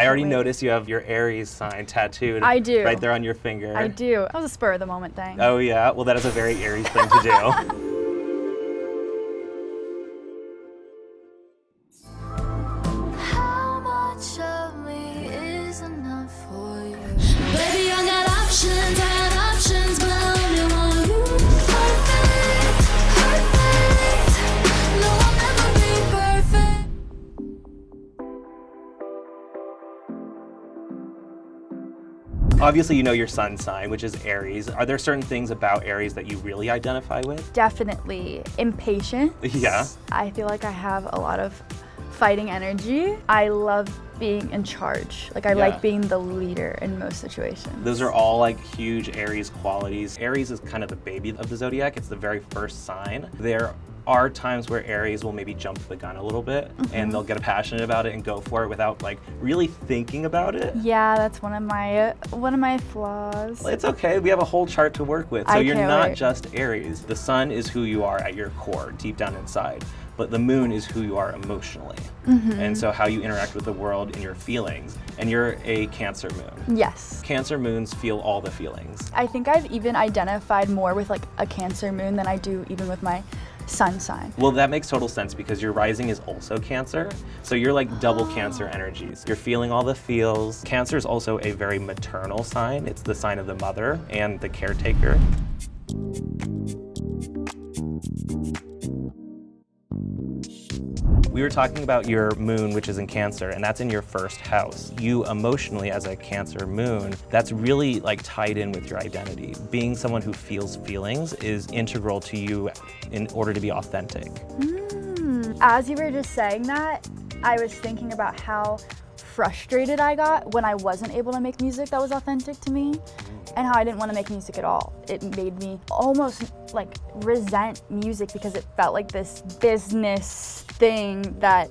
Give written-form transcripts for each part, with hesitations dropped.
I already noticed you have your Aries sign tattooed. I do. Right there on your finger. I do. That was a spur of the moment thing. Oh yeah, well that is a very Aries thing to do. Obviously, you know your sun sign, which is Aries. Are there certain things about Aries that you really identify with? Definitely impatient. Yeah. I feel like I have a lot of fighting energy. I love being in charge. Like I like being the leader in most situations. Those are all like huge Aries qualities. Aries is kind of the baby of the zodiac. It's the very first sign. There are times where Aries will maybe jump the gun a little bit and they'll get passionate about it and go for it without like really thinking about it. Yeah, that's one of my flaws. It's okay, we have a whole chart to work with. So you're not just Aries. The sun is who you are at your core, deep down inside. But the moon is who you are emotionally. And so how you interact with the world and your feelings. And you're a Cancer moon. Yes. Cancer moons feel all the feelings. I think I've even identified more with like a Cancer moon than I do even with my sun sign. Well, that makes total sense because your rising is also Cancer. So you're like double Cancer energies. You're feeling all the feels. Cancer is also a very maternal sign. It's the sign of the mother and the caretaker. We were talking about your moon, which is in Cancer, and that's in your first house. You emotionally, as a Cancer moon, that's really like tied in with your identity. Being someone who feels feelings is integral to you in order to be authentic. As you were just saying that, I was thinking about how frustrated I got when I wasn't able to make music that was authentic to me, and how I didn't want to make music at all. It made me almost like resent music because it felt like this business thing that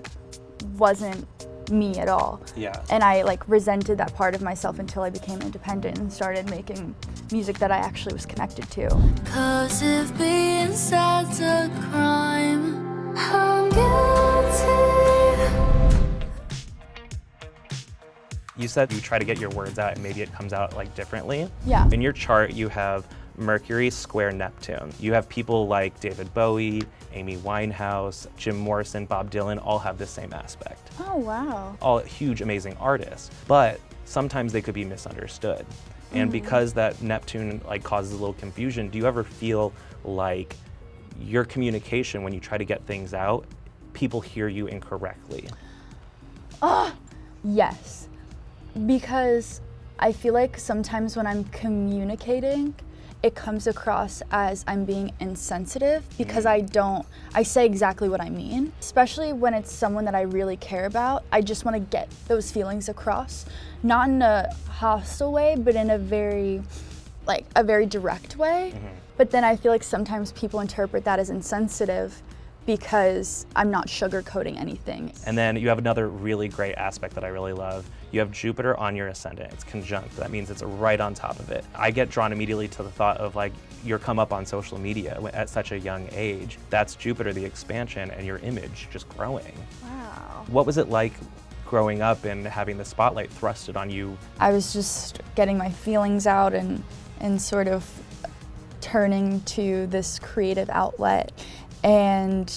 wasn't me at all. Yeah. And I like resented that part of myself until I became independent and started making music that I actually was connected to. 'Cause if being sad's a crime, I'm guilty. You said you try to get your words out and maybe it comes out like differently. Yeah. In your chart, you have Mercury square Neptune. You have people like David Bowie, Amy Winehouse, Jim Morrison, Bob Dylan, all have the same aspect. Oh, wow. All huge, amazing artists, but sometimes they could be misunderstood. And because that Neptune like causes a little confusion, do you ever feel like your communication, when you try to get things out, people hear you incorrectly? Yes, because I feel like sometimes when I'm communicating, it comes across as I'm being insensitive because I say exactly what I mean, especially when it's someone that I really care about. I just want to get those feelings across, not in a hostile way, but in a very direct way. But then I feel like sometimes people interpret that as insensitive because I'm not sugarcoating anything. And then you have another really great aspect that I really love. You have Jupiter on your ascendant. It's conjunct. That means it's right on top of it. I get drawn immediately to the thought of like your come up on social media at such a young age. That's Jupiter, the expansion, and your image just growing. Wow. What was it like growing up and having the spotlight thrusted on you? I was just getting my feelings out and sort of turning to this creative outlet. And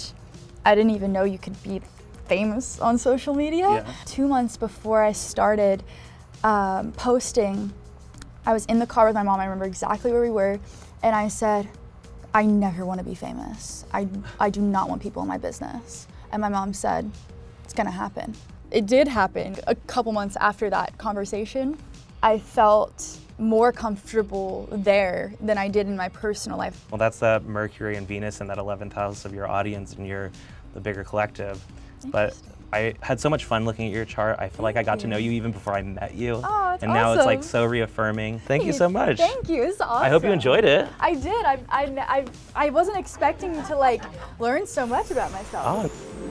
I didn't even know you could be famous on social media. Yeah. 2 months before I started posting, I was in the car with my mom. I remember exactly where we were. And I said, I never want to be famous. I do not want people in my business. And my mom said, it's gonna happen. It did happen. A couple months after that conversation, I felt more comfortable there than I did in my personal life. Well, that's that Mercury and Venus in that 11th house of your audience and the bigger collective. But I had so much fun looking at your chart. I feel like I got to know you even before I met you. Oh, it's and now it's like awesome. so reaffirming. Thank you so much. Thank you, it's awesome. I hope you enjoyed it. I did. I wasn't expecting to like learn so much about myself. Oh.